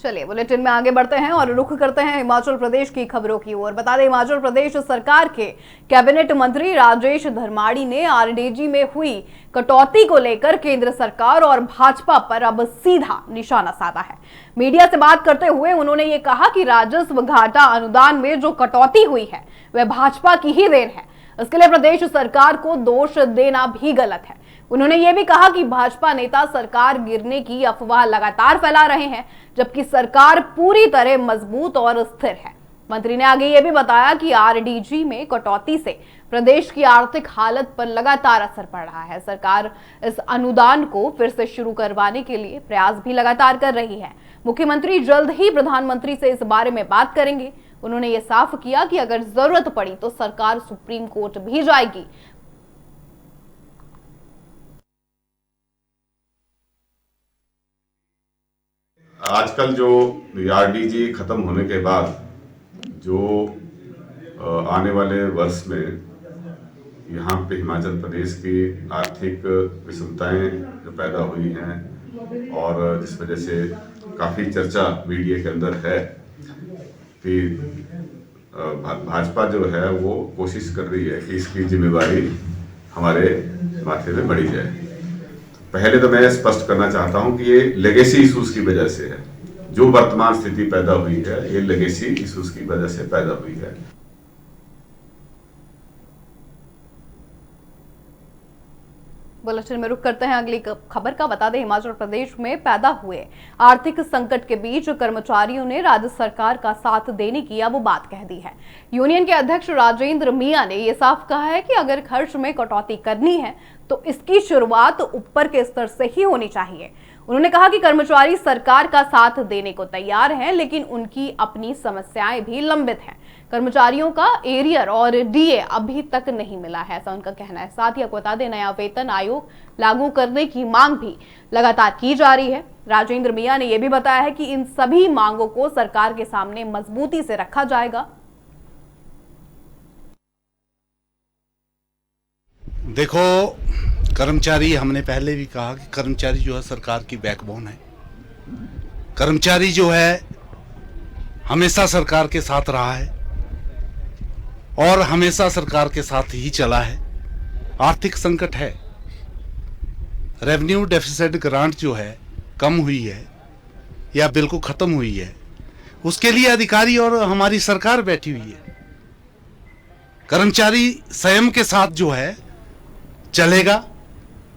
चलिए बुलेटिन में आगे बढ़ते हैं और रुख करते हैं हिमाचल प्रदेश की खबरों की ओर। बता दें, हिमाचल प्रदेश सरकार के कैबिनेट मंत्री राजेश धर्माड़ी ने आरडीजी में हुई कटौती को लेकर केंद्र सरकार और भाजपा पर अब सीधा निशाना साधा है। मीडिया से बात करते हुए उन्होंने ये कहा कि राजस्व घाटा अनुदान में जो कटौती हुई है वह भाजपा की ही देन है। इसके लिए प्रदेश सरकार को दोष देना भी गलत है। उन्होंने ये भी कहा कि भाजपा नेता सरकार गिरने की अफवाह लगातार फैला रहे हैं, जबकि सरकार पूरी तरह मजबूत और स्थिर है। मंत्री ने आगे ये भी बताया कि आरडीजी में कटौती से प्रदेश की आर्थिक हालत पर लगातार असर पड़ रहा है। सरकार इस अनुदान को फिर से शुरू करवाने के लिए प्रयास भी लगातार कर रही है। मुख्यमंत्री जल्द ही प्रधानमंत्री से इस बारे में बात करेंगे। उन्होंने ये साफ किया कि अगर जरूरत पड़ी तो सरकार सुप्रीम कोर्ट भी जाएगी। आजकल जो आरडीजी खत्म होने के बाद जो आने वाले वर्ष में यहाँ पे हिमाचल प्रदेश की आर्थिक विषमताएं जो पैदा हुई हैं और जिस वजह से काफ़ी चर्चा मीडिया के अंदर है कि भाजपा जो है वो कोशिश कर रही है कि इसकी जिम्मेवारी हमारे माथे पे बढ़ी जाए। पहले तो मैं स्पष्ट करना चाहता हूं कि ये लेगेसी इश्यूज की वजह से है। जो वर्तमान स्थिति पैदा हुई है ये लेगेसी इश्यूज की वजह से पैदा हुई है। बुलेटिन में रुक करते हैं अगली खबर का। बता दें, हिमाचल प्रदेश में पैदा हुए आर्थिक संकट के बीच कर्मचारियों ने राज्य सरकार का साथ देने की अब बात कह दी है। यूनियन के अध्यक्ष राजेंद्र मिया ने यह साफ कहा है कि अगर खर्च में कटौती करनी है तो इसकी शुरुआत ऊपर के स्तर से ही होनी चाहिए। उन्होंने कहा कि कर्मचारी सरकार का साथ देने को तैयार हैं, लेकिन उनकी अपनी समस्याएं भी लंबित हैं। कर्मचारियों का एरियर और डीए अभी तक नहीं मिला है, ऐसा उनका कहना है। साथ ही आपको बता दें, नया वेतन आयोग लागू करने की मांग भी लगातार की जा रही है। राजेंद्र मिया ने यह भी बताया है कि इन सभी मांगों को सरकार के सामने मजबूती से रखा जाएगा। देखो, कर्मचारी, हमने पहले भी कहा कि कर्मचारी जो है सरकार की बैकबोन है। कर्मचारी जो है हमेशा सरकार के साथ रहा है और हमेशा सरकार के साथ ही चला है। आर्थिक संकट है, रेवेन्यू डेफिसिट ग्रांट जो है कम हुई है या बिल्कुल खत्म हुई है, उसके लिए अधिकारी और हमारी सरकार बैठी हुई है। कर्मचारी स्वयं के साथ जो है चलेगा।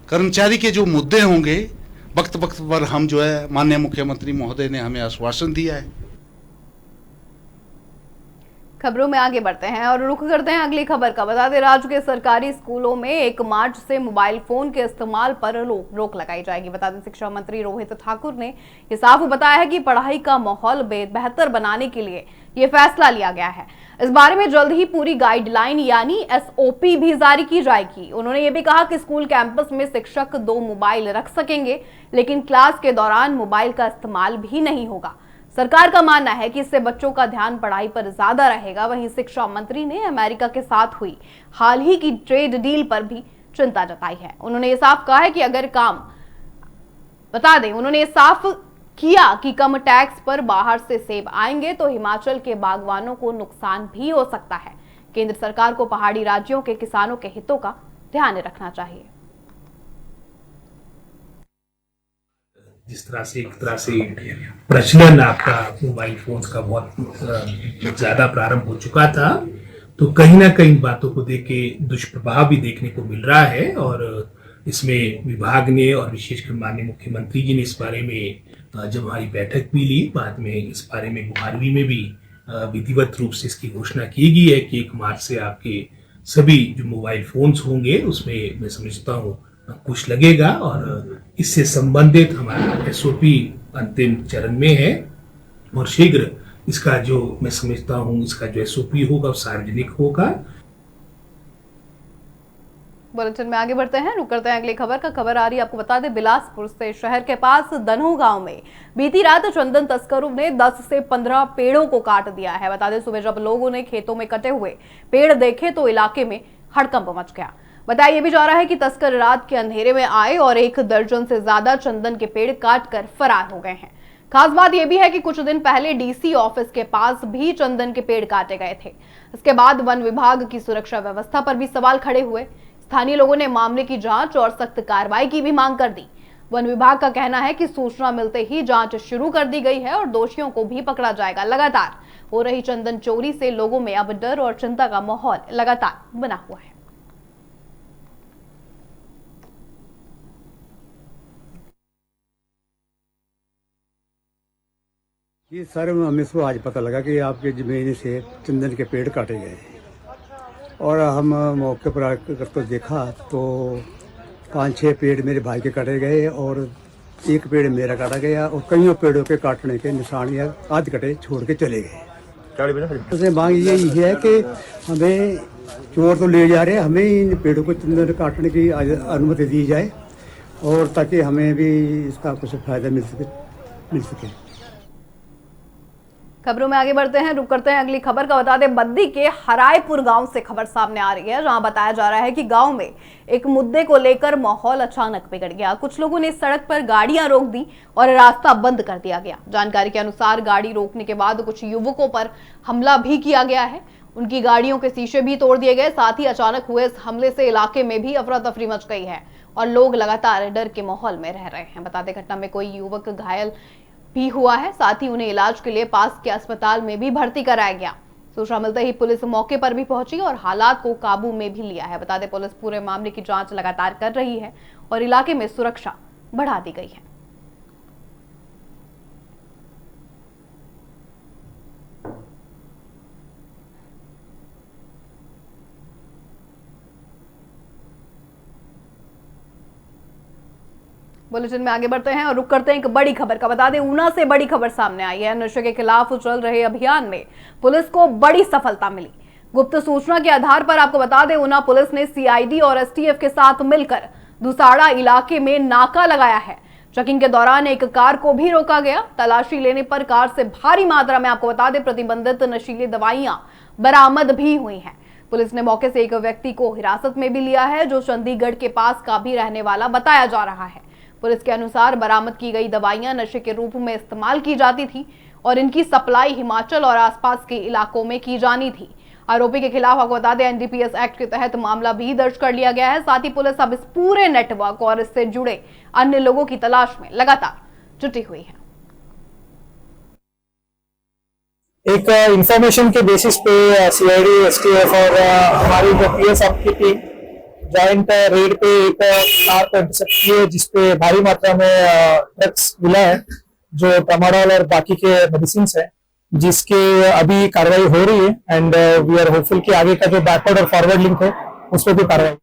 कर्मचारी के जो मुद्दे होंगे वक्त वक्त पर हम जो है, माननीय मुख्यमंत्री महोदय ने हमें आश्वासन दिया है। खबरों में आगे बढ़ते हैं और रुख करते हैं अगली खबर का। बता दें, राज्य के सरकारी स्कूलों में 1 मार्च से मोबाइल फोन के इस्तेमाल पर रोक लगाई जाएगी। बता दें, शिक्षा मंत्री रोहित ठाकुर ने यह साफ बताया है कि पढ़ाई का माहौल बेहतर बनाने के लिए यह फैसला लिया गया है। इस बारे में जल्द ही पूरी गाइडलाइन यानी एसओपी भी जारी की जाएगी। उन्होंने ये भी कहा कि स्कूल कैंपस में शिक्षक 2 मोबाइल रख सकेंगे, लेकिन क्लास के दौरान मोबाइल का इस्तेमाल भी नहीं होगा। सरकार का मानना है कि इससे बच्चों का ध्यान पढ़ाई पर ज्यादा रहेगा। वहीं शिक्षा मंत्री ने अमेरिका के साथ हुई हाल ही की ट्रेड डील पर भी चिंता जताई है। उन्होंने ये साफ कहा है कि अगर उन्होंने ये साफ किया कि कम टैक्स पर बाहर से सेब आएंगे तो हिमाचल के बागवानों को नुकसान भी हो सकता है। केंद्र सरकार को पहाड़ी राज्यों के किसानों के हितों का ध्यान रखना चाहिए। जिस तरह से एक तरह से प्रचलन आपका मोबाइल फोन का बहुत ज्यादा प्रारंभ हो चुका था, तो कहीं ना कहीं बातों को देख के दुष्प्रभाव भी देखने को मिल रहा है। और इसमें विभाग ने और विशेषकर माननीय मुख्यमंत्री जी ने इस बारे में जब हमारी बैठक भी ली, बाद में इस बारे में गुवाहाटी में भी विधिवत रूप से इसकी घोषणा की गई है कि 1 मार्च से आपके सभी जो मोबाइल फोन्स होंगे उसमें मैं समझता हूँ कुछ लगेगा। और इससे संबंधित हमारा एसओपी अंतिम चरण में है और शीघ्र इसका जो मैं समझता हूँ इसका जो एसओपी होगा वो सार्वजनिक होगा। बुलेटिन में आगे बढ़ते हैं, रुक करते हैं अगली खबर का। खबर आ रही है, आपको बता दें, बिलासपुर से शहर के पास दनहू गांव में बीती रात चंदन तस्करों ने 10 से 15 पेड़ों को काट दिया है। बता दें, सुबह जब लोगों ने खेतों में कटे हुए पेड़ देखे तो इलाके में हड़कंप मच गया। बताया भी जा रहा है कि तस्कर रात के अंधेरे में आए और 1 दर्जन से ज्यादा चंदन के पेड़ काट कर फरार हो गए हैं। खास बात यह भी है कि कुछ दिन पहले डीसी ऑफिस के पास भी चंदन के पेड़ काटे गए थे। इसके बाद वन विभाग की सुरक्षा व्यवस्था पर भी सवाल खड़े हुए। स्थानीय लोगों ने मामले की जांच और सख्त कार्रवाई की भी मांग कर दी। वन विभाग का कहना है कि सूचना मिलते ही जांच शुरू कर दी गई है और दोषियों को भी पकड़ा जाएगा। लगातार हो रही चंदन चोरी से लोगों में अब डर और चिंता का माहौल लगातार बना हुआ है। ये सर हमें इसको आज पता लगा कि आपके जमीन से चंदन के पेड़ काटे गए हैं और हम मौके पर आकर तो देखा तो 5-6 पेड़ मेरे भाई के काटे गए और एक पेड़ मेरा काटा गया और कईयों पेड़ों के काटने के निशान या आध कटे छोड़ के चले गए। उससे मांग यही है कि हमें चोर तो ले जा रहे हैं, हमें इन पेड़ों को चंदन काटने की अनुमति दी जाए और ताकि हमें भी इसका कुछ फायदा मिल सके। खबरों में आगे बढ़ते हैं, रुक करते हैं अगली खबर का। बता दें, बद्दी के हरायपुर गांव से खबर सामने आ रही है, जहां बताया जा रहा है कि गांव में एक मुद्दे को लेकर माहौल अचानक बिगड़ गया। कुछ लोगों ने सड़क पर गाड़ियां रोक दी और रास्ता बंद कर दिया गया। जानकारी के अनुसार गाड़ी रोकने के बाद कुछ युवकों पर हमला भी किया गया है। उनकी गाड़ियों के शीशे भी तोड़ दिए गए। साथ ही अचानक हुए इस हमले से इलाके में भी अफरा तफरी मच गई है और लोग लगातार डर के माहौल में रह रहे हैं। बता दें, घटना में कोई युवक घायल भी हुआ है। साथ ही उन्हें इलाज के लिए पास के अस्पताल में भी भर्ती कराया गया। सूचना मिलते ही पुलिस मौके पर भी पहुंची और हालात को काबू में भी लिया है। बता दें, पुलिस पूरे मामले की जांच लगातार कर रही है और इलाके में सुरक्षा बढ़ा दी गई है। बुलेटिन में आगे बढ़ते हैं और रुक करते हैं एक बड़ी खबर का। बता दें, ऊना से बड़ी खबर सामने आई है। नशे के खिलाफ चल रहे अभियान में पुलिस को बड़ी सफलता मिली। गुप्त सूचना के आधार पर आपको बता दें, ऊना पुलिस ने सीआईडी और एसटीएफ के साथ मिलकर दुसाड़ा इलाके में नाका लगाया है। चेकिंग के दौरान एक कार को भी रोका गया। तलाशी लेने पर कार से भारी मात्रा में, आपको बता दें, प्रतिबंधित नशीली दवाइयां बरामद भी हुई हैं। पुलिस ने मौके से एक व्यक्ति को हिरासत में भी लिया है, जो चंडीगढ़ के पास का भी रहने वाला बताया जा रहा है। पुलिस के अनुसार बरामद की गई दवाइयां नशे के रूप में इस्तेमाल की जाती थी और इनकी सप्लाई हिमाचल और आसपास के इलाकों में की जानी थी। आरोपी के खिलाफ आपको बता दें, एनडीपीएस एक्ट के तहत मामला भी दर्ज कर लिया गया है। साथ ही पुलिस अब इस पूरे नेटवर्क और इससे जुड़े अन्य लोगों की तलाश में लगातार जुटी हुई है। एक इंफॉर्मेशन के बेसिस पे सीआईडी, एसटीएफ और हमारी जो पीएस आपकी टीम जॉइंट रेड पे एक कार को इंटरसेप्ट की है, जिसपे भारी मात्रा में ड्रग्स मिला है, जो ट्रामाडोल और बाकी के मेडिसिन है, जिसके अभी कार्रवाई हो रही है। एंड वी आर होपफुल कि आगे का जो बैकवर्ड और फॉरवर्ड लिंक है उस पर भी कार्रवाई